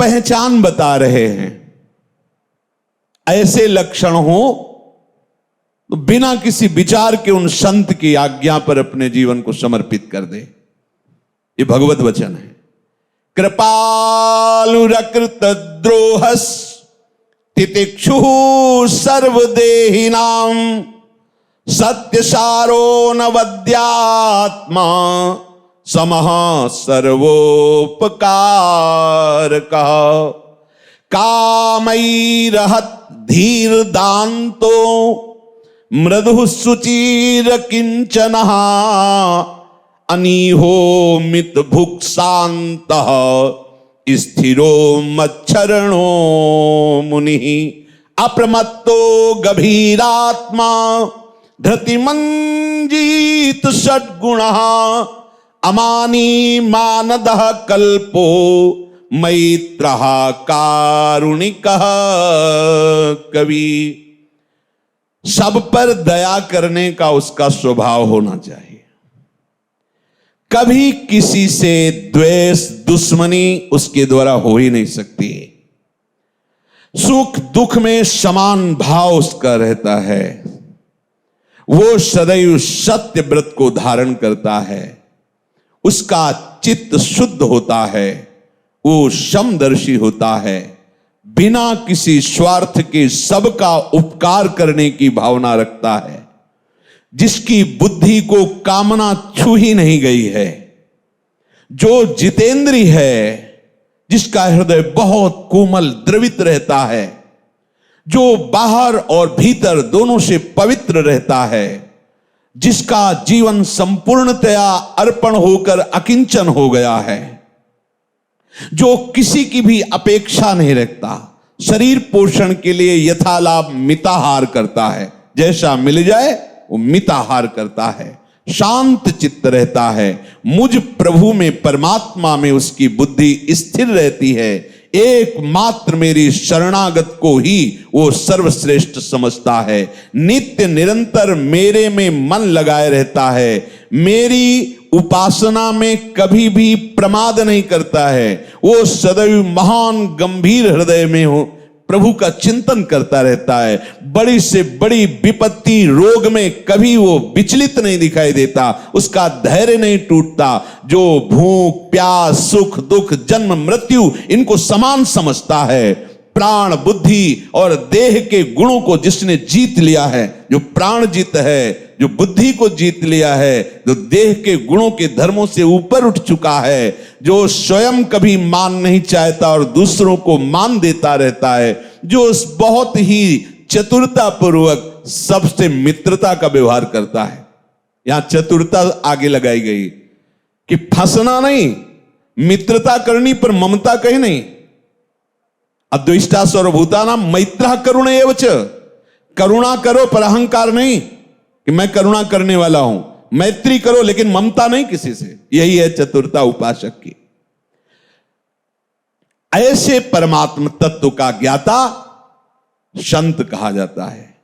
पहचान बता रहे हैं। ऐसे लक्षण हो तो बिना किसी विचार के उन संत की आज्ञा पर अपने जीवन को समर्पित कर दे। ये भगवत वचन है। कृपालुरकृत द्रोहस तितिक्षु सर्वदेहिनाम सत्यसारो नवद्यात्मा समः सर्वोपकारकः कामैरहत धीर दान्तो मृदु सुचिर किंचनः अनीहो मित भुक्सान्तः स्थिरो मच्छरणो मुनिः अप्रमत्तो गभीरात्मा धृतिमंजीत षड्गुणः अमानी मानदः कल्पो मैत्रः कारुणिकः कवि। सब पर दया करने का उसका स्वभाव होना चाहिए। कभी किसी से द्वेष दुश्मनी उसके द्वारा हो ही नहीं सकती। सुख दुख में समान भाव उसका रहता है। वो सदैव सत्य व्रत को धारण करता है। उसका चित्त शुद्ध होता है। वो समदर्शी होता है। बिना किसी स्वार्थ के सबका उपकार करने की भावना रखता है। जिसकी बुद्धि को कामना छू ही नहीं गई है। जो जितेंद्री है, जिसका हृदय बहुत कोमल द्रवित रहता है, जो बाहर और भीतर दोनों से पवित्र रहता है, जिसका जीवन संपूर्णतया अर्पण होकर अकिंचन हो गया है, जो किसी की भी अपेक्षा नहीं रखता, शरीर पोषण के लिए यथालाभ मिताहार करता है, जैसा मिल जाए वो मिताहार करता है, शांत चित्त रहता है, मुझ प्रभु में परमात्मा में उसकी बुद्धि स्थिर रहती है। एकमात्र मेरी शरणागत को ही वो सर्वश्रेष्ठ समझता है। नित्य निरंतर मेरे में मन लगाए रहता है। मेरी उपासना में कभी भी प्रमाद नहीं करता है। वो सदैव महान गंभीर हृदय में हो प्रभु का चिंतन करता रहता है। बड़ी से बड़ी विपत्ति रोग में कभी वो विचलित नहीं दिखाई देता। उसका धैर्य नहीं टूटता। जो भूख प्यास सुख दुख जन्म मृत्यु इनको समान समझता है। प्राण बुद्धि और देह के गुणों को जिसने जीत लिया है, जो प्राण जीत है, जो बुद्धि को जीत लिया है, जो देह के गुणों के धर्मों से ऊपर उठ चुका है, जो स्वयं कभी मान नहीं चाहता और दूसरों को मान देता रहता है, जो बहुत ही चतुरता पूर्वक सबसे मित्रता का व्यवहार करता है। यहां चतुरता आगे लगाई गई कि फंसना नहीं, मित्रता करनी पर ममता कहीं नहीं। अद्वेष्टा सर्वभूतानां मैत्रः करुण एव च। करुणा करो पर अहंकार नहीं कि मैं करुणा करने वाला हूं। मैत्री करो लेकिन ममता नहीं किसी से। यही है चतुरता उपासक की। ऐसे परमात्म तत्व का ज्ञाता संत कहा जाता है,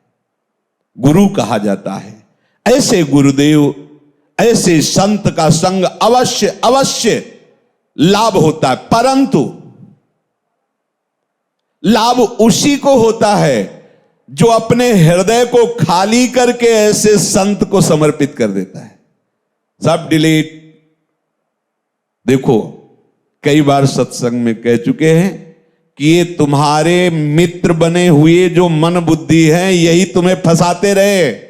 गुरु कहा जाता है। ऐसे गुरुदेव ऐसे संत का संग अवश्य अवश्य लाभ होता है, परंतु लाभ उसी को होता है जो अपने हृदय को खाली करके ऐसे संत को समर्पित कर देता है। सब डिलीट। देखो कई बार सत्संग में कह चुके हैं कि ये तुम्हारे मित्र बने हुए जो मन बुद्धि हैं यही तुम्हें फंसाते रहे।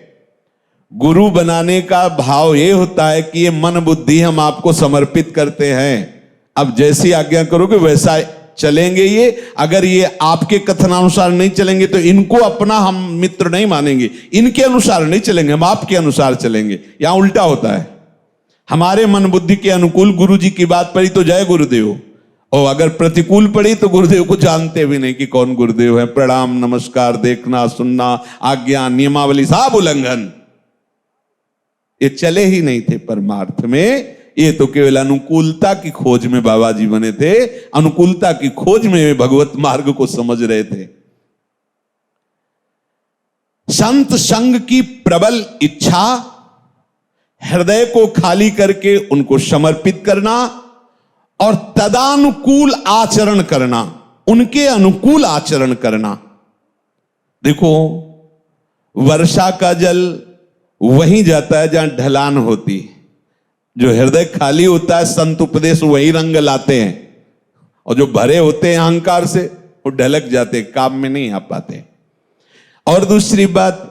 गुरु बनाने का भाव ये होता है कि ये मन बुद्धि हम आपको समर्पित करते हैं, अब जैसी आज्ञा करोगे वैसा चलेंगे। ये अगर ये आपके कथनानुसार नहीं चलेंगे तो इनको अपना हम मित्र नहीं मानेंगे। इनके अनुसार नहीं चलेंगे, हम आपके अनुसार चलेंगे। यहां उल्टा होता है। हमारे मन बुद्धि के अनुकूल गुरु जी की बात पड़ी तो जय गुरुदेव, और अगर प्रतिकूल पड़ी तो गुरुदेव को जानते भी नहीं कि कौन गुरुदेव है। प्रणाम नमस्कार देखना सुनना आज्ञा नियमावली सब उल्लंघन, ये चले ही नहीं थे परमार्थ में। ये तो केवल अनुकूलता की खोज में बाबा जी बने थे, अनुकूलता की खोज में भगवत मार्ग को समझ रहे थे। संत संग की प्रबल इच्छा, हृदय को खाली करके उनको समर्पित करना और तदानुकूल आचरण करना, उनके अनुकूल आचरण करना। देखो, वर्षा का जल वहीं जाता है जहां ढलान होती है। जो हृदय खाली होता है, संत उपदेश वही रंग लाते हैं, और जो भरे होते हैं अहंकार से, वो ढलक जाते, काम में नहीं आ पाते। और दूसरी बात,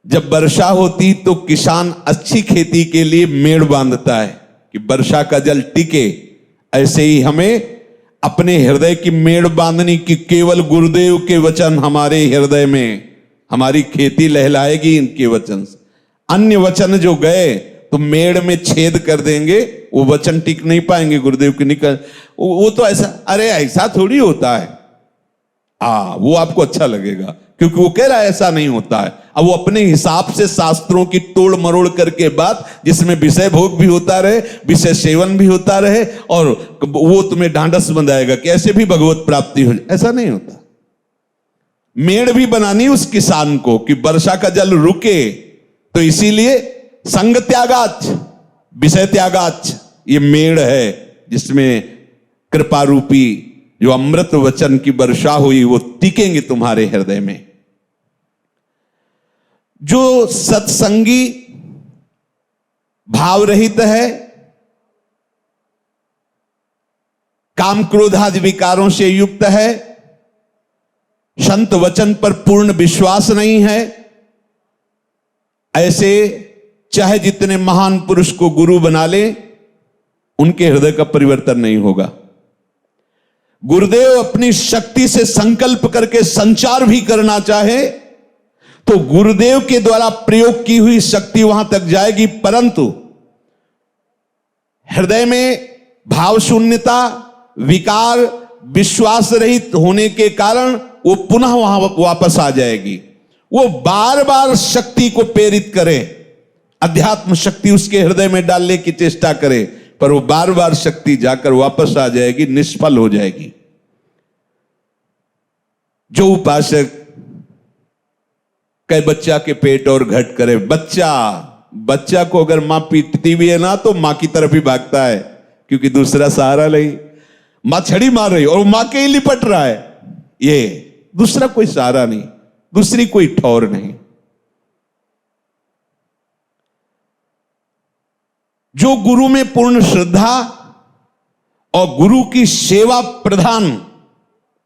जब वर्षा होती तो किसान अच्छी खेती के लिए मेड़ बांधता है कि वर्षा का जल टिके। ऐसे ही हमें अपने हृदय की मेड़ बांधनी कि केवल गुरुदेव के वचन हमारे हृदय में, हमारी खेती लहलाएगी इनके वचन से। अन्य वचन जो गए तो मेड़ में छेद कर देंगे, वो वचन टिक नहीं पाएंगे गुरुदेव के निकल। वो तो ऐसा, अरे ऐसा थोड़ी होता है, वो आपको अच्छा लगेगा क्योंकि वो कह रहा है ऐसा नहीं होता है। अब वो अपने हिसाब से शास्त्रों की तोड़ मरोड़ करके बात, जिसमें विषय भोग भी होता रहे, विषय सेवन भी होता रहे, और वो तुम्हें ढांढस बंधाएगा कि ऐसे भी भगवत प्राप्ति हो जाए। ऐसा नहीं होता। मेड़ भी बनानी उस किसान को कि वर्षा का जल रुके। तो इसीलिए संग त्यागाच, विषय त्यागाच, ये मेड़ है जिसमें कृपा रूपी जो अमृत वचन की वर्षा हुई वो टिकेंगे तुम्हारे हृदय में। जो सत्संगी भाव रहित है, काम क्रोध आदि विकारों से युक्त है, संत वचन पर पूर्ण विश्वास नहीं है, ऐसे चाहे जितने महान पुरुष को गुरु बना ले, उनके हृदय का परिवर्तन नहीं होगा। गुरुदेव अपनी शक्ति से संकल्प करके संचार भी करना चाहे तो गुरुदेव के द्वारा प्रयोग की हुई शक्ति वहां तक जाएगी, परंतु हृदय में भाव शून्यता, विकार, विश्वास रहित होने के कारण वो पुनः वहां वापस आ जाएगी। वो बार बार शक्ति को प्रेरित करे, अध्यात्म शक्ति उसके हृदय में डालने की चेष्टा करे, पर वो बार बार शक्ति जाकर वापस आ जाएगी, निष्फल हो जाएगी। जो उपासक कई बच्चा के पेट और घट करे, बच्चा को अगर मां पीटती भी है ना तो मां की तरफ ही भागता है, क्योंकि दूसरा सहारा नहीं। मां छड़ी मार रही और मां के ही लिपट रहा है, ये दूसरा कोई सहारा नहीं, दूसरी कोई ठौर नहीं। जो गुरु में पूर्ण श्रद्धा और गुरु की सेवा प्रधान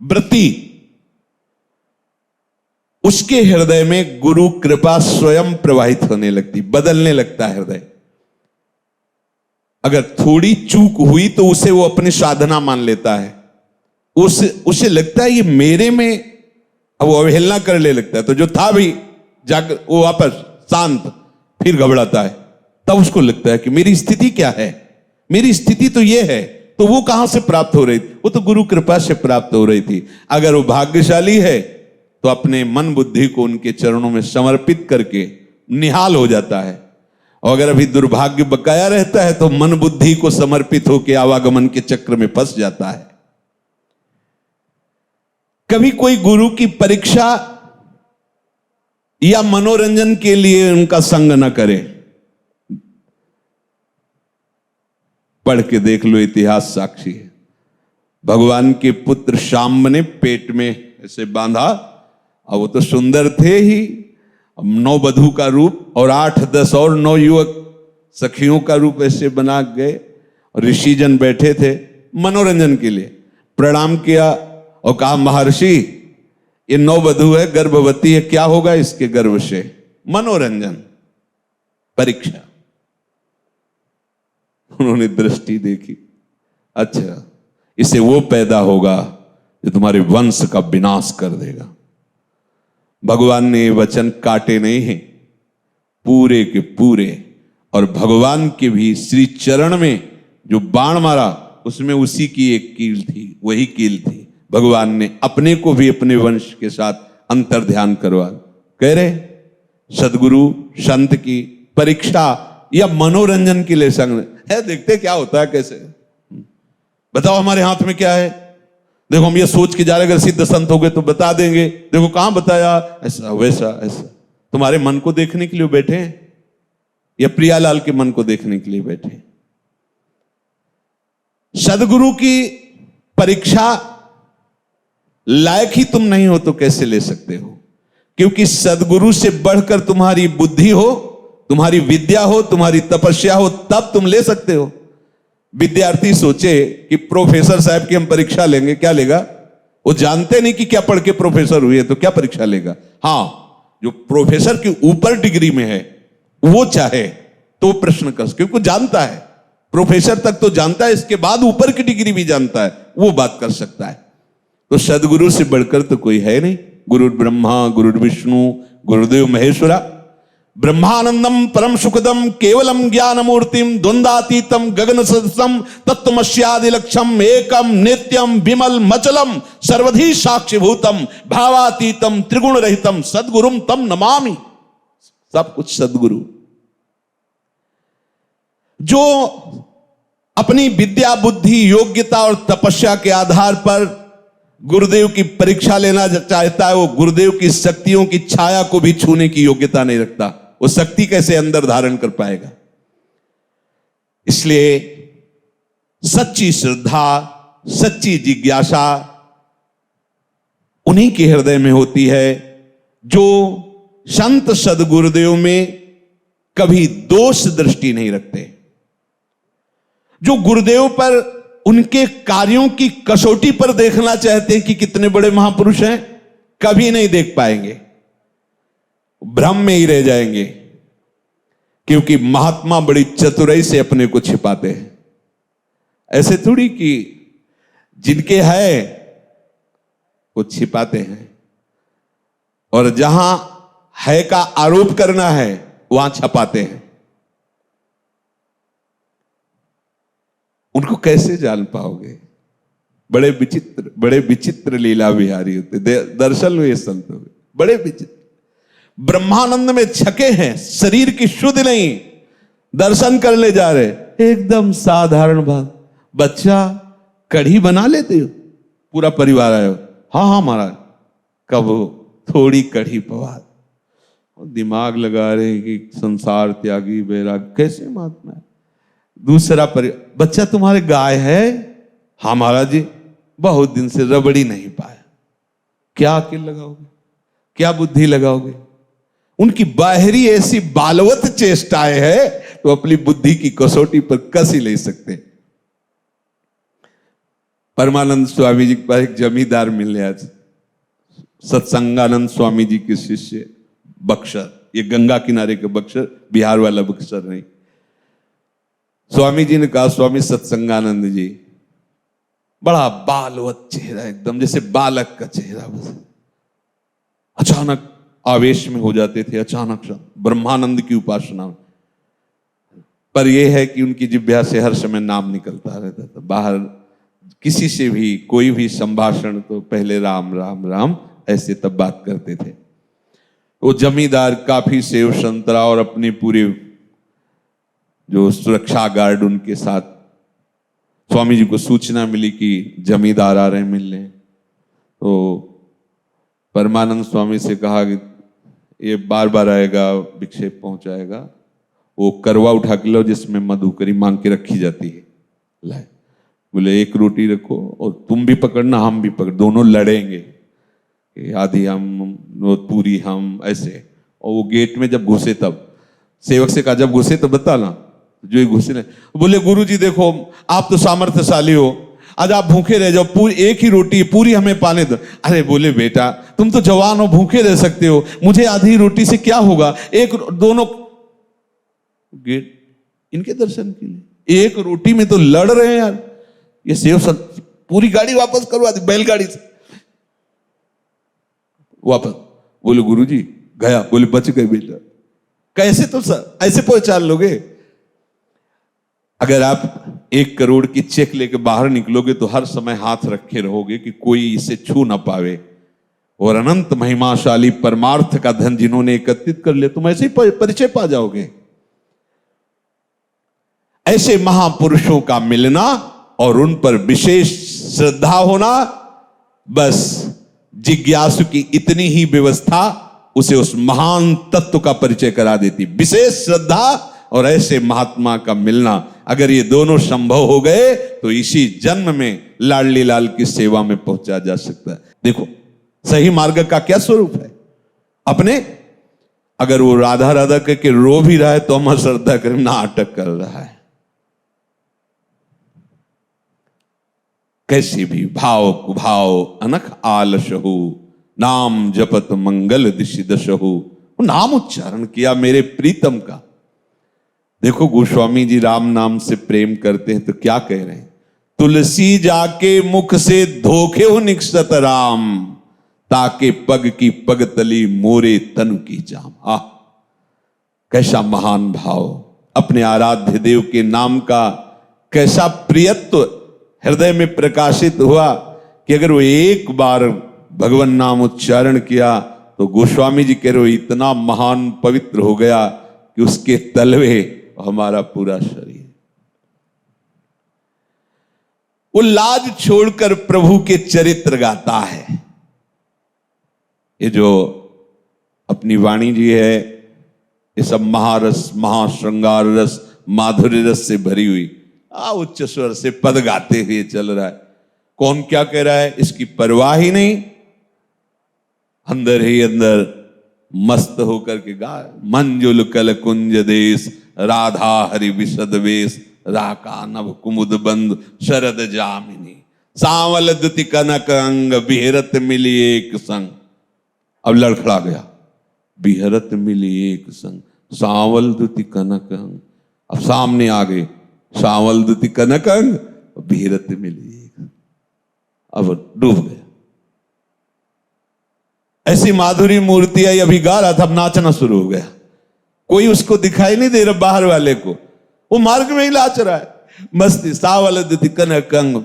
वृत्ति, उसके हृदय में गुरु कृपा स्वयं प्रवाहित होने लगती, बदलने लगता है हृदय। अगर थोड़ी चूक हुई तो उसे वो अपनी साधना मान लेता है, उसे लगता है ये मेरे में, अब वो अवहेलना करने लगता है। तो जो था भी जाकर वो वापस शांत, फिर घबराता है। तब उसको लगता है कि मेरी स्थिति क्या है, मेरी स्थिति तो ये है, तो वो कहां से प्राप्त हो रही थी? वो तो गुरु कृपा से प्राप्त हो रही थी। अगर वो भाग्यशाली है तो अपने मन बुद्धि को उनके चरणों में समर्पित करके निहाल हो जाता है, और अगर अभी दुर्भाग्य बकाया रहता है तो मन बुद्धि को समर्पित होकर आवागमन के चक्र में फंस जाता है। कभी कोई गुरु की परीक्षा या मनोरंजन के लिए उनका संग न करे। पढ़ के देख लो, इतिहास साक्षी है। भगवान के पुत्र शाम्ब ने पेट में ऐसे बांधा, और वो तो सुंदर थे ही, 9 वधू का रूप और 8-10 और 9 युवक सखियों का रूप ऐसे बना गए, और ऋषिजन बैठे थे मनोरंजन के लिए। प्रणाम किया और कहा, महर्षि ये 9 वधू है, गर्भवती है, क्या होगा इसके गर्भ से? मनोरंजन, परीक्षा। उन्होंने दृष्टि देखी, अच्छा इसे वो पैदा होगा जो तुम्हारे वंश का विनाश कर देगा। भगवान ने ये वचन काटे नहीं हैं, पूरे के पूरे। और भगवान के भी श्री चरण में जो बाण मारा उसमें उसी की एक कील थी, वही कील थी। भगवान ने अपने को भी अपने वंश के साथ अंतर ध्यान करवा। कह रहे सदगुरु संत की परीक्षा या मनोरंजन के लिए संग है, देखते क्या होता है, कैसे बताओ हमारे हाथ में क्या है। देखो हम ये सोच के जा रहे, अगर सिद्ध संत हो गए तो बता देंगे, देखो कहां बताया, ऐसा वैसा ऐसा। तुम्हारे मन को देखने के लिए बैठे हैं या प्रियालाल के मन को देखने के लिए बैठे हैं? सदगुरु की परीक्षा लायक ही तुम नहीं हो तो कैसे ले सकते हो? क्योंकि सदगुरु से बढ़कर तुम्हारी बुद्धि हो, तुम्हारी विद्या हो, तुम्हारी तपस्या हो, तब तुम ले सकते हो। विद्यार्थी सोचे कि प्रोफेसर साहब की हम परीक्षा लेंगे, क्या लेगा? वो जानते नहीं कि क्या पढ़ के प्रोफेसर हुए, तो क्या परीक्षा लेगा। हां, जो प्रोफेसर के ऊपर डिग्री में है वो चाहे तो प्रश्न कर, क्योंकि जानता है, प्रोफेसर तक तो जानता है, इसके बाद ऊपर की डिग्री भी जानता है, वो बात कर सकता है। तो सदगुरु से बढ़कर तो कोई है नहीं। गुरु ब्रह्मा गुरु विष्णु गुरुदेव महेश्वरा, ब्रह्मानंदम परम सुखदम केवलम ज्ञान मूर्तिम द्वंद्वातीतम गगन सदसम तत्वमस्यादि लक्ष्यम एकम नित्यम विमल मचलम सर्वधी साक्षिभूतम भावातीतम त्रिगुण रहितम सदगुरुम तम नमामि। सब कुछ सदगुरु, जो अपनी विद्या बुद्धि योग्यता और तपस्या के आधार पर गुरुदेव की परीक्षा लेना चाहता है, वो गुरुदेव की शक्तियों की छाया को भी छूने की योग्यता नहीं रखता। वो शक्ति कैसे अंदर धारण कर पाएगा? इसलिए सच्ची श्रद्धा, सच्ची जिज्ञासा उन्हीं के हृदय में होती है जो संत सदगुरुदेव में कभी दोष दृष्टि नहीं रखते, जो गुरुदेव पर उनके कार्यों की कसौटी पर देखना चाहते हैं कि कितने बड़े महापुरुष हैं, कभी नहीं देख पाएंगे, भ्रम में ही रह जाएंगे। क्योंकि महात्मा बड़ी चतुराई से अपने को छिपाते हैं। ऐसे थोड़ी कि जिनके है वो छिपाते हैं, और जहां है का आरोप करना है वहां छपाते हैं। उनको कैसे जान पाओगे? बड़े विचित्र लीला विहारी होते, दर्शन हुए संत हुए, बड़े विचित्र, ब्रह्मानंद में छके हैं, शरीर की शुद्ध नहीं, दर्शन करने जा रहे, एकदम साधारण बात। बच्चा कढ़ी बना लेते हो? पूरा परिवार आया हो, हाँ हाँ महाराज। कब? थोड़ी कढ़ी पवा, दिमाग लगा रहे कि संसार त्यागी बैराग, कैसे महात्मा है। दूसरा बच्चा तुम्हारे गाय है? हाँ महाराज जी, बहुत दिन से रबड़ी नहीं पाया। क्या अकेल लगाओगे, क्या बुद्धि लगाओगे? उनकी बाहरी ऐसी बालवत चेष्टाएं है तो अपनी बुद्धि की कसौटी पर कस ही ले सकते। परमानंद स्वामी जी के पास एक जमींदार मिलने आज, सत्संगानंद स्वामी जी के शिष्य बक्सर, ये गंगा किनारे के बक्सर, बिहार वाला बक्सर नहीं। स्वामी जी ने कहा, स्वामी सत्संगानंद जी, बड़ा बालवत चेहरा, एकदम जैसे बालक का चेहरा, बस अचानक आवेश में हो जाते थे, अचानक ब्रह्मानंद की उपासना। पर यह है कि उनकी जिह्वा से हर समय नाम निकलता रहता था। बाहर किसी से भी कोई भी संभाषण तो पहले राम राम राम ऐसे तब बात करते थे। वो जमींदार काफी सेव संतरा और अपनी पूरी जो सुरक्षा गार्ड उनके साथ, स्वामी जी को सूचना मिली कि जमींदार आ रहे हैं मिलने, तो परमानंद स्वामी से कहा कि ये बार बार आएगा, विक्षेप पहुंचाएगा, वो करवा उठा के लो जिसमें मधुकरी मांग के रखी जाती है, लाए। बोले एक रोटी रखो और तुम भी पकड़ना हम भी पकड़, दोनों लड़ेंगे, आधी हम वो पूरी हम, ऐसे। और वो गेट में जब घुसे तब सेवक से कहा, जब घुसे तो बताना। जो ही घुसे ने बोले, गुरुजी देखो आप तो सामर्थ्यशाली हो, आज आप भूखे रह जाओ, पूरी एक ही रोटी पूरी हमें पाने दो। अरे बोले बेटा तुम तो जवान हो, भूखे रह सकते हो, मुझे आधी रोटी से क्या होगा, एक दोनों गेट इनके दर्शन के लिए एक रोटी में तो लड़ रहे हैं यार। ये सेव पूरी गाड़ी वापस करवा दी, बैलगाड़ी से वापस। बोले गुरुजी गया, बोले बच गए बेटा। कैसे तो सर ऐसे पहचान लोगे? अगर आप 1 करोड़ की चेक लेके बाहर निकलोगे तो हर समय हाथ रखे रहोगे कि कोई इसे छू ना पावे, और अनंत महिमाशाली परमार्थ का धन जिन्होंने एकत्रित कर लिया, तुम ऐसे ही परिचय पा जाओगे। ऐसे महापुरुषों का मिलना और उन पर विशेष श्रद्धा होना, बस जिज्ञासु की इतनी ही व्यवस्था उसे उस महान तत्व का परिचय करा देती। विशेष श्रद्धा और ऐसे महात्मा का मिलना, अगर ये दोनों संभव हो गए तो इसी जन्म में लाडली लाल की सेवा में पहुंचा जा सकता है। देखो सही मार्ग का क्या स्वरूप है। अपने अगर वो राधा राधा करके रो भी रहा है तो हम श्रद्धा करें, नाटक कर रहा है। कैसे भी भाव कुभाव अनख आलसहु, नाम जपत मंगल दिशि दशहु। नाम उच्चारण किया मेरे प्रीतम का। देखो गोस्वामी जी राम नाम से प्रेम करते हैं तो क्या कह रहे हैं, तुलसी जाके मुख से धोखे हो निकसत राम, ताके पग की पग तली मोरे तन की जाम। आह कैसा महान भाव। अपने आराध्य देव के नाम का कैसा प्रियत्व हृदय में प्रकाशित हुआ कि अगर वो एक बार भगवान नाम उच्चारण किया तो गोस्वामी जी कह रहे इतना महान पवित्र हो गया कि उसके तलवे हमारा पूरा शरीर। वो लाज छोड़कर प्रभु के चरित्र गाता है। ये जो अपनी वाणी जी है ये सब महारस महाश्रृंगार रस माधुर्य रस से भरी हुई उच्च स्वर से पद गाते हुए चल रहा है। कौन क्या कह रहा है इसकी परवाह ही नहीं, अंदर ही अंदर मस्त होकर के गा। मंजुल कल कुंज देश राधा हरि विशद वेश, राका नभ कुमुद बंद शरद जामिनी, सांवल दुति कनक अंग बिहरत मिली एक संग। अब लड़खड़ा गया, बिहरत मिली एक संग, सांवल दुति कनक अंग। अब सामने आ गए, सांवल दुति कनक अंग बिहरत मिली एक। अब डूब गया। ऐसी माधुरी मूर्ति आई, अभी गा रहा था, अब नाचना शुरू हो गया। कोई उसको दिखाई नहीं दे रहा बाहर वाले को, वो मार्ग में ही नाच रहा है। मस्ती सांवल दुति कनक अंग,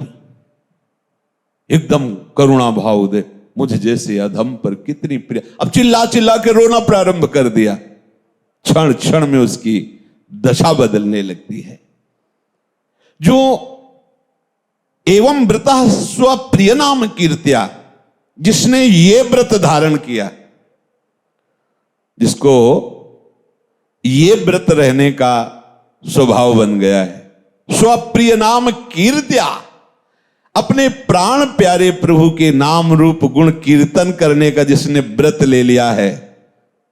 एकदम करुणा भाव दे मुझे जैसे अधम पर कितनी प्रिय। अब चिल्ला चिल्ला के रोना प्रारंभ कर दिया। क्षण क्षण में उसकी दशा बदलने लगती है। जो एवं व्रता स्वप्रिय नाम कीर्त्या, जिसने ये व्रत धारण किया, जिसको ये व्रत रहने का स्वभाव बन गया है, स्वप्रिय नाम कीर्त्या, अपने प्राण प्यारे प्रभु के नाम रूप गुण कीर्तन करने का जिसने व्रत ले लिया है।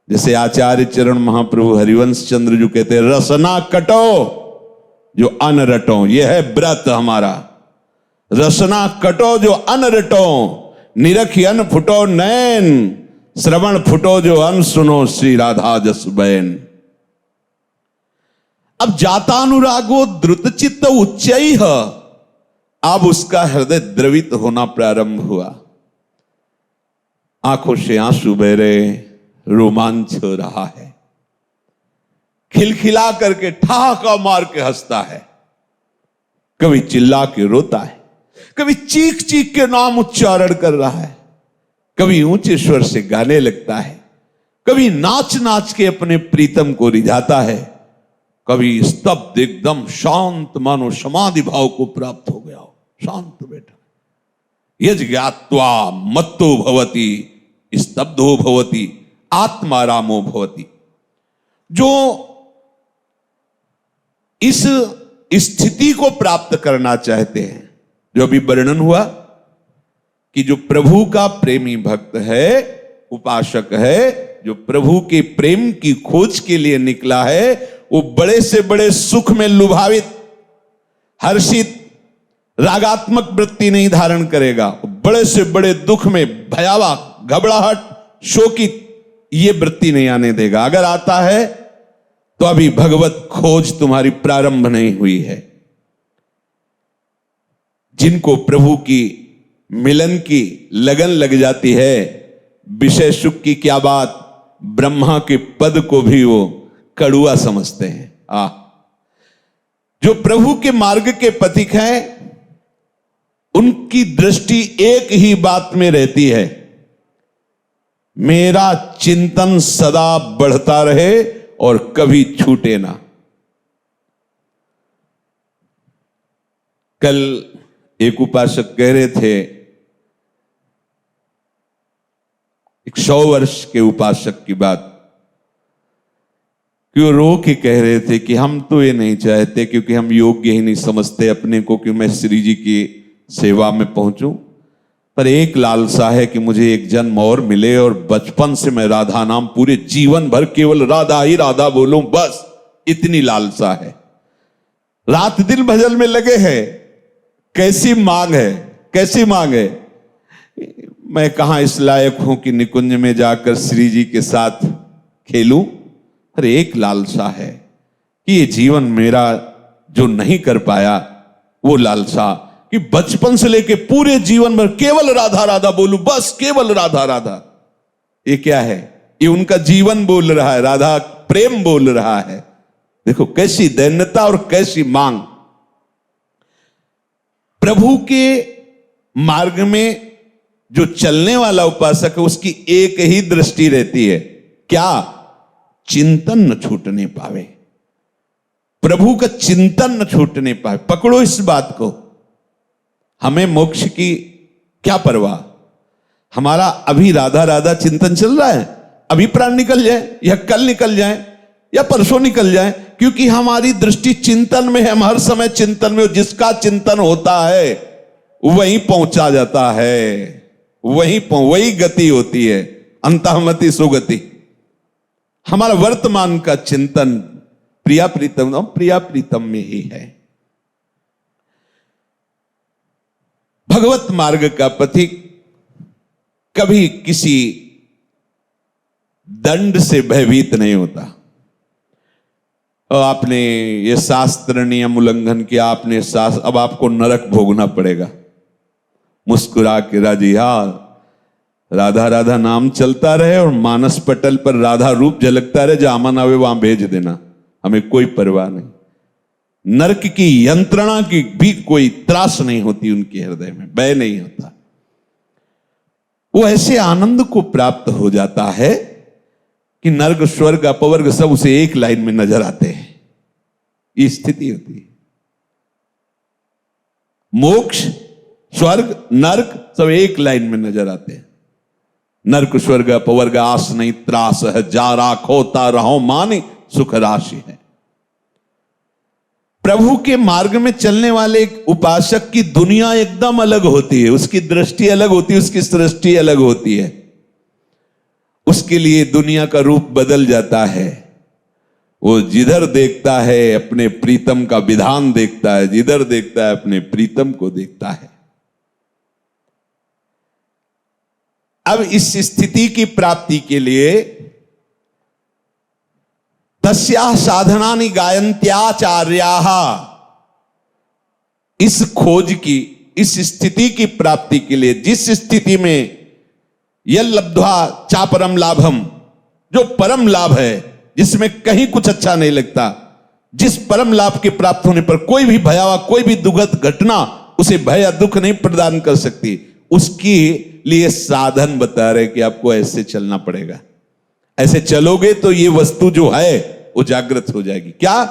जैसे आचार्य चरण महाप्रभु हरिवंश चंद्र जो कहते हैं, रसना कटो जो अन रटो। यह है व्रत हमारा। रसना कटो जो अन रटो, निरखी अन फुटो नैन, श्रवण फुटो जो अन सुनो श्री राधा जस बैन। अब जातानुरागो द्रुत चित्त उच्चैः, अब उसका हृदय द्रवित होना प्रारंभ हुआ। आंखों से आंसू बह रहे, रोमांच हो रहा है, खिलखिला करके ठहाका मार के हंसता है, कभी चिल्ला के रोता है, कभी चीख चीख के नाम उच्चारण कर रहा है, कभी ऊंचे स्वर से गाने लगता है, कभी नाच नाच के अपने प्रीतम को रिझाता है, कभी स्तब्ध एकदम शांत मानो समाधि भाव को प्राप्त हो गया हो, शांत बैठा। यज ज्ञात्वा मत्तो भवति स्तब्धो भवति आत्मा रामो भवति। जो इस स्थिति को प्राप्त करना चाहते हैं, जो अभी वर्णन हुआ कि जो प्रभु का प्रेमी भक्त है, उपासक है, जो प्रभु के प्रेम की खोज के लिए निकला है, वो बड़े से बड़े सुख में लुभावित, हर्षित, रागात्मक वृत्ति नहीं धारण करेगा। बड़े से बड़े दुख में भयावह, घबराहट, शोकित, ये वृत्ति नहीं आने देगा। अगर आता है तो अभी भगवत खोज तुम्हारी प्रारंभ नहीं हुई है। जिनको प्रभु की मिलन की लगन लग जाती है, विषय सुख की क्या बात, ब्रह्मा के पद को भी वो कड़ुआ समझते हैं। जो प्रभु के मार्ग के पथिक हैं, उनकी दृष्टि एक ही बात में रहती है, मेरा चिंतन सदा बढ़ता रहे और कभी छूटे ना। कल एक उपासक कह रहे थे, एक 100 वर्ष के उपासक की बात, कि वो रो के कह रहे थे कि हम तो ये नहीं चाहते, क्योंकि हम योग्य ही नहीं समझते अपने को कि मैं श्री जी की सेवा में पहुंचूं, पर एक लालसा है कि मुझे एक जन्म और मिले और बचपन से मैं राधा नाम पूरे जीवन भर केवल राधा ही राधा बोलूं, बस इतनी लालसा है। रात दिन भजन में लगे हैं। कैसी मांग है, कैसी मांग है। मैं कहां इस लायक हूं कि निकुंज में जाकर श्री जी के साथ खेलूं, पर एक लालसा है कि ये जीवन मेरा जो नहीं कर पाया, वो लालसा कि बचपन से लेके पूरे जीवन भर केवल राधा राधा बोलूं, बस केवल राधा राधा। ये क्या है? ये उनका जीवन बोल रहा है, राधा प्रेम बोल रहा है। देखो कैसी दैन्यता और कैसी मांग। प्रभु के मार्ग में जो चलने वाला उपासक है उसकी एक ही दृष्टि रहती है, क्या? चिंतन न छूटने पावे, प्रभु का चिंतन न छूटने पावे। पकड़ो इस बात को। हमें मोक्ष की क्या परवाह? हमारा अभी राधा राधा चिंतन चल रहा है, अभी प्राण निकल जाए या कल निकल जाए या परसों निकल जाए, क्योंकि हमारी दृष्टि चिंतन में है। हम हर समय चिंतन में, जिसका चिंतन होता है वहीं पहुंचा जाता है, वही गति होती है, अंतःमति सुगति। हमारा वर्तमान का चिंतन प्रिया प्रीतम में ही है। भगवत मार्ग का पथिक कभी किसी दंड से भयभीत नहीं होता। और आपने ये शास्त्र नियम उल्लंघन किया, आपने अब आपको नरक भोगना पड़ेगा। मुस्कुरा के राजी, राधा राधा नाम चलता रहे और मानस पटल पर राधा रूप झलकता रहे, जहां मन आवे वहां भेज देना, हमें कोई परवाह नहीं। नरक की यंत्रणा की भी कोई त्रास नहीं होती उनके हृदय में, भय नहीं होता। वो ऐसे आनंद को प्राप्त हो जाता है कि नर्क स्वर्ग अपवर्ग सब उसे एक लाइन में नजर आते हैं। ये स्थिति होती है। मोक्ष, स्वर्ग, नर्क सब एक लाइन में नजर आते हैं। नर्क स्वर्ग अपवर्ग आस नहीं त्रास है, जा राखोता रहो मानी सुख राशि है। प्रभु के मार्ग में चलने वाले एक उपासक की दुनिया एकदम अलग होती है, उसकी दृष्टि अलग होती है, उसकी सृष्टि अलग होती है। उसके लिए दुनिया का रूप बदल जाता है। वो जिधर देखता है अपने प्रीतम का विधान देखता है, जिधर देखता है अपने प्रीतम को देखता है। अब इस स्थिति की प्राप्ति के लिए तस्याः साधनानि गायन्त्याचार्याः, इस खोज की, इस स्थिति की प्राप्ति के लिए, जिस स्थिति में यल्लब्ध्वा चा परम लाभम, जो परम लाभ है, जिसमें कहीं कुछ अच्छा नहीं लगता, जिस परम लाभ के प्राप्त होने पर कोई भी भयावह, कोई भी दुखद घटना उसे भय या दुख नहीं प्रदान कर सकती, उसके लिए साधन बता रहे कि आपको ऐसे चलना पड़ेगा। ऐसे चलोगे तो ये वस्तु जो है वो जागृत हो जाएगी। क्या?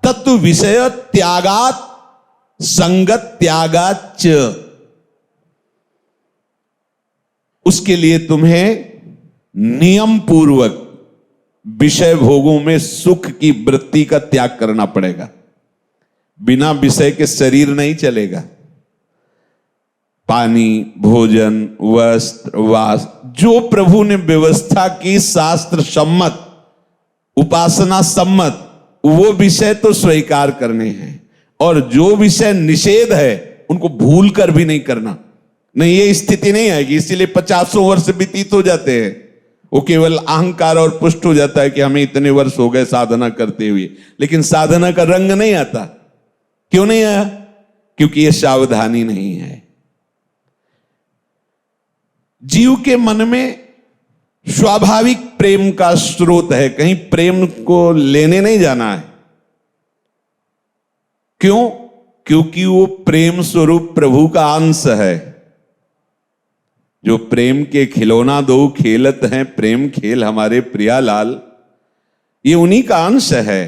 तत्व विषय त्यागात संगत त्यागाच। उसके लिए तुम्हें नियम पूर्वक विषय भोगों में सुख की वृत्ति का त्याग करना पड़ेगा। बिना विषय के शरीर नहीं चलेगा। पानी, भोजन, वस्त्र, वास, जो प्रभु ने व्यवस्था की शास्त्र सम्मत, उपासना सम्मत, वो विषय तो स्वीकार करने हैं, और जो विषय निषेध है उनको भूल कर भी नहीं करना। नहीं, ये स्थिति नहीं आएगी। इसीलिए 50 वर्ष व्यतीत हो जाते हैं, वो केवल अहंकार और पुष्ट हो जाता है कि हमें इतने वर्ष हो गए साधना करते हुए, लेकिन साधना का रंग नहीं आता। क्यों नहीं आया? क्योंकि ये सावधानी नहीं है। जीव के मन में स्वाभाविक प्रेम का स्रोत है, कहीं प्रेम को लेने नहीं जाना है। क्यों? क्योंकि वो प्रेम स्वरूप प्रभु का अंश है। जो प्रेम के खिलौना दो खेलत हैं, प्रेम खेल हमारे प्रियालाल, ये उन्हीं का अंश है।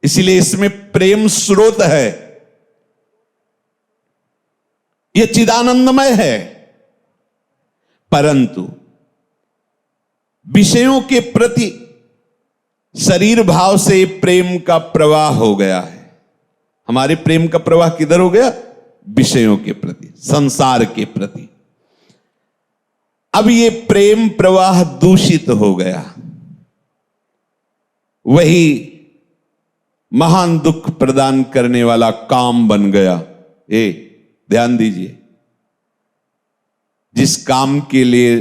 इसलिए इसमें प्रेम स्रोत है, ये चिदानंदमय है। परंतु विषयों के प्रति शरीर भाव से प्रेम का प्रवाह हो गया है। हमारे प्रेम का प्रवाह किधर हो गया? विषयों के प्रति, संसार के प्रति। अब ये प्रेम प्रवाह दूषित हो गया, वही महान दुख प्रदान करने वाला काम बन गया। ध्यान दीजिए, जिस काम के लिए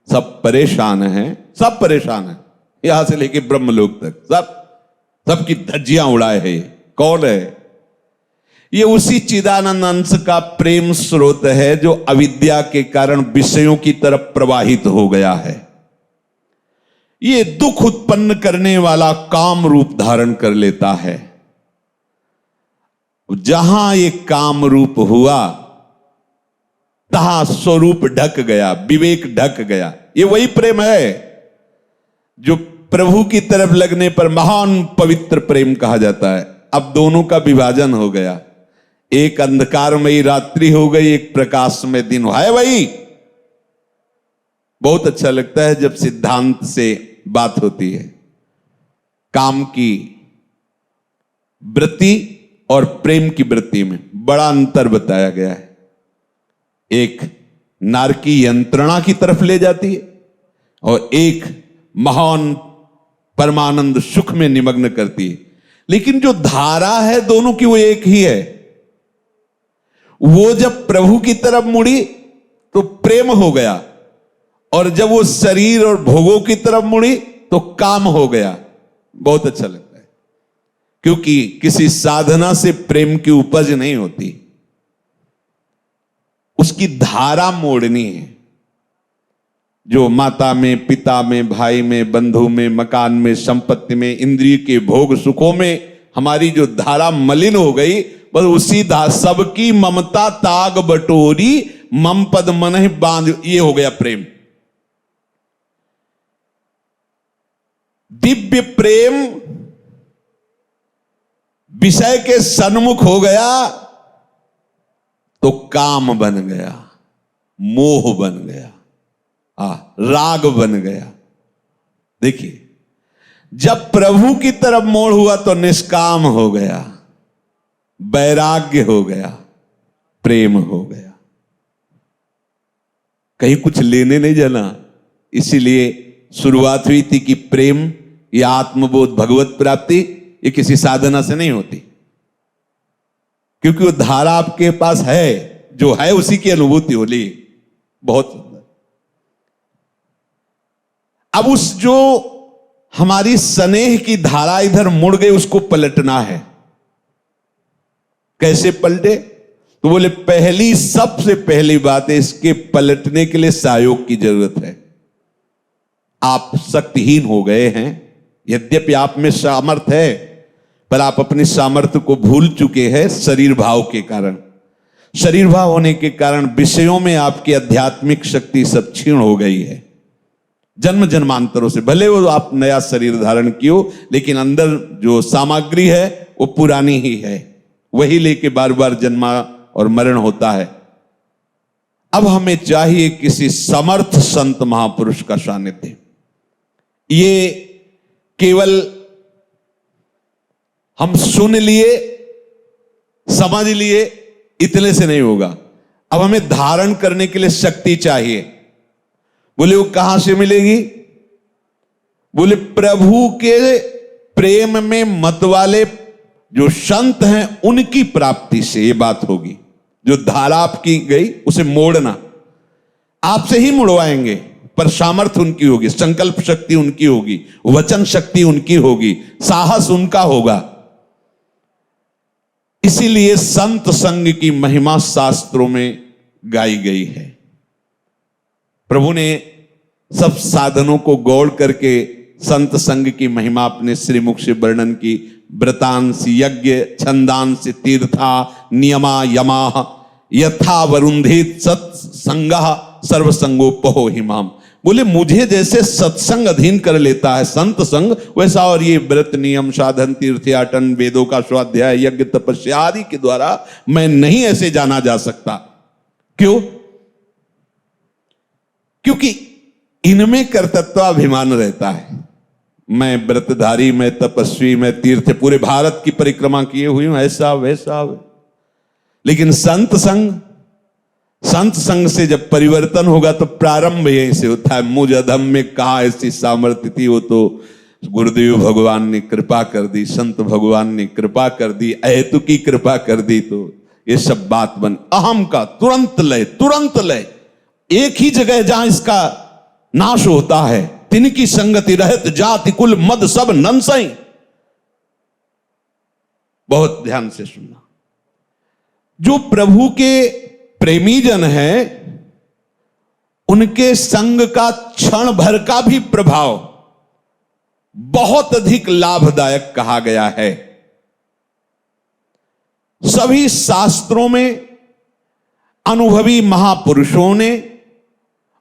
सब परेशान हैं, सब परेशान हैं, यहां से लेके ब्रह्मलोक तक सबकी धज्जियां उड़ाए है। कौन है? ये उसी चिदानंद अंश का प्रेम स्रोत है जो अविद्या के कारण विषयों की तरफ प्रवाहित हो गया है। ये दुख उत्पन्न करने वाला काम रूप धारण कर लेता है। जहां ये काम रूप हुआ, तहां स्वरूप ढक गया, विवेक ढक गया। ये वही प्रेम है जो प्रभु की तरफ लगने पर महान पवित्र प्रेम कहा जाता है। अब दोनों का विभाजन हो गया, एक अंधकारमयी रात्रि हो गई, एक प्रकाशमय दिन है। वही बहुत अच्छा लगता है जब सिद्धांत से बात होती है। काम की वृत्ति और प्रेम की वृत्ति में बड़ा अंतर बताया गया है। एक नारकी यंत्रणा की तरफ ले जाती है और एक महान परमानंद सुख में निमग्न करती है। लेकिन जो धारा है दोनों की वो एक ही है। वो जब प्रभु की तरफ मुड़ी तो प्रेम हो गया, और जब वो शरीर और भोगों की तरफ मुड़ी तो काम हो गया। बहुत अच्छा लगता है, क्योंकि किसी साधना से प्रेम की उपज नहीं होती, उसकी धारा मोड़नी है। जो माता में, पिता में, भाई में, बंधु में, मकान में, संपत्ति में, इंद्रिय के भोग सुखों में हमारी जो धारा मलिन हो गई, बस उसी सबकी ममता ताग बटोरी, मम पद मन बांध, ये हो गया प्रेम। दिव्य प्रेम विषय के सन्मुख हो गया तो काम बन गया, मोह बन गया, राग बन गया। देखिए, जब प्रभु की तरफ मोड़ हुआ तो निष्काम हो गया, वैराग्य हो गया, प्रेम हो गया। कहीं कुछ लेने नहीं जाना। इसीलिए शुरुआत हुई थी कि प्रेम या आत्मबोध, भगवत प्राप्ति, ये किसी साधना से नहीं होती, क्योंकि वो धारा आपके पास है, जो है उसी की अनुभूति हो ली। बहुत सुंदर। अब उस जो हमारी स्नेह की धारा इधर मुड़ गई, उसको पलटना है। कैसे पलटे? तो बोले सबसे पहली बात है, इसके पलटने के लिए सहयोग की जरूरत है। आप शक्तिहीन हो गए हैं, यद्यपि आप में सामर्थ्य है, पर आप अपनी सामर्थ्य को भूल चुके हैं शरीर भाव के कारण। शरीर भाव होने के कारण विषयों में आपकी आध्यात्मिक शक्ति सब क्षीण हो गई है। जन्म जन्मांतरों से भले वो आप नया शरीर धारण कियो, लेकिन अंदर जो सामग्री है वो पुरानी ही है, वही लेके बार बार जन्मा और मरण होता है। अब हमें चाहिए किसी समर्थ संत महापुरुष का सानिध्य। ये केवल हम सुन लिए, समझ लिए, इतने से नहीं होगा। अब हमें धारण करने के लिए शक्ति चाहिए। बोले वो कहां से मिलेगी? बोले प्रभु के प्रेम में मत वाले जो संत हैं उनकी प्राप्ति से ये बात होगी। जो धारा आपकी गई उसे मोड़ना, आपसे ही मुड़वाएंगे, पर सामर्थ्य उनकी होगी, संकल्प शक्ति उनकी होगी, वचन शक्ति उनकी होगी, साहस उनका होगा। इसीलिए संत संग की महिमा शास्त्रों में गाई गई है। प्रभु ने सब साधनों को गौड़ करके संत संग की महिमा अपने श्रीमुख से वर्णन की। व्रतांश यज्ञ छंदांश तीर्था नियमा यमा यथा वरुंधित सत्संगः सर्वसंगोपहो हिमाम। बोले मुझे जैसे सत्संग अधीन कर लेता है संत संग, वैसा और ये व्रत नियम साधन तीर्थयाटन वेदों का स्वाध्याय यज्ञ तपस्या आदि के द्वारा मैं नहीं ऐसे जाना जा सकता। क्यों? क्योंकि इनमें कर्तृत्वाभिमान रहता है। मैं व्रतधारी, मैं तपस्वी, मैं तीर्थ, पूरे भारत की परिक्रमा किए हुई हूं, ऐसा वैसा। लेकिन संत संग से जब परिवर्तन होगा तो प्रारंभ यहीं से होता है। मुझ अधम में कहा ऐसी सामर्थ्य थी, वो तो गुरुदेव भगवान ने कृपा कर दी, संत भगवान ने कृपा कर दी, अहेतु की कृपा कर दी, तो ये सब बात बन। अहम का तुरंत लय एक ही जगह जहां इसका नाश होता है। तिनकी संगति रहत जाति कुल मद सब नंसई। बहुत ध्यान से सुनना। जो प्रभु के प्रेमी जन हैं, उनके संग का क्षण भर का भी प्रभाव बहुत अधिक लाभदायक कहा गया है। सभी शास्त्रों में अनुभवी महापुरुषों ने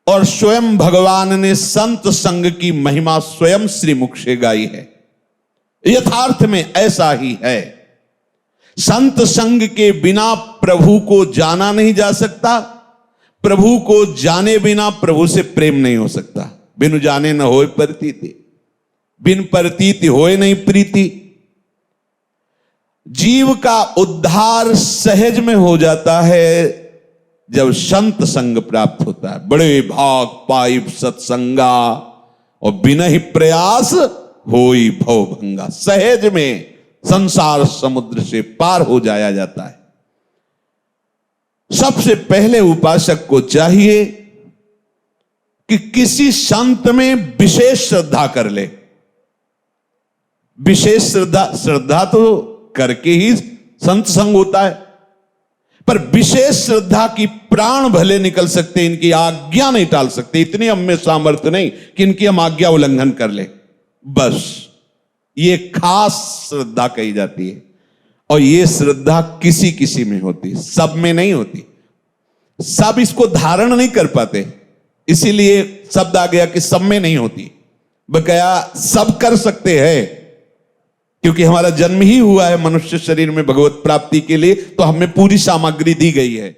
और स्वयं भगवान ने संत संग की महिमा स्वयं श्रीमुख से गाई है। यथार्थ में ऐसा ही है। संत संग के बिना प्रभु को जाना नहीं जा सकता, प्रभु को जाने बिना प्रभु से प्रेम नहीं हो सकता। बिनु जाने न होए प्रतीति, बिन प्रतीति होए नहीं प्रीति। जीव का उद्धार सहज में हो जाता है जब संत संग प्राप्त होता है। बड़े भाग पाइप सत्संगा और बिना ही प्रयास होई भव भंगा। सहज में संसार समुद्र से पार हो जाया जाता है। सबसे पहले उपासक को चाहिए कि किसी संत में विशेष श्रद्धा कर ले। विशेष श्रद्धा तो करके ही संत संग होता है, पर विशेष श्रद्धा की प्राण भले निकल सकते, इनकी आज्ञा नहीं टाल सकते। इतनी हम में सामर्थ्य नहीं कि इनकी हम आज्ञा उल्लंघन कर ले। बस ये खास श्रद्धा कही जाती है, और ये श्रद्धा किसी किसी में होती, सब में नहीं होती। सब इसको धारण नहीं कर पाते, इसीलिए शब्द आ गया कि सब में नहीं होती। बकाया सब कर सकते हैं, क्योंकि हमारा जन्म ही हुआ है मनुष्य शरीर में भगवत प्राप्ति के लिए, तो हमें पूरी सामग्री दी गई है।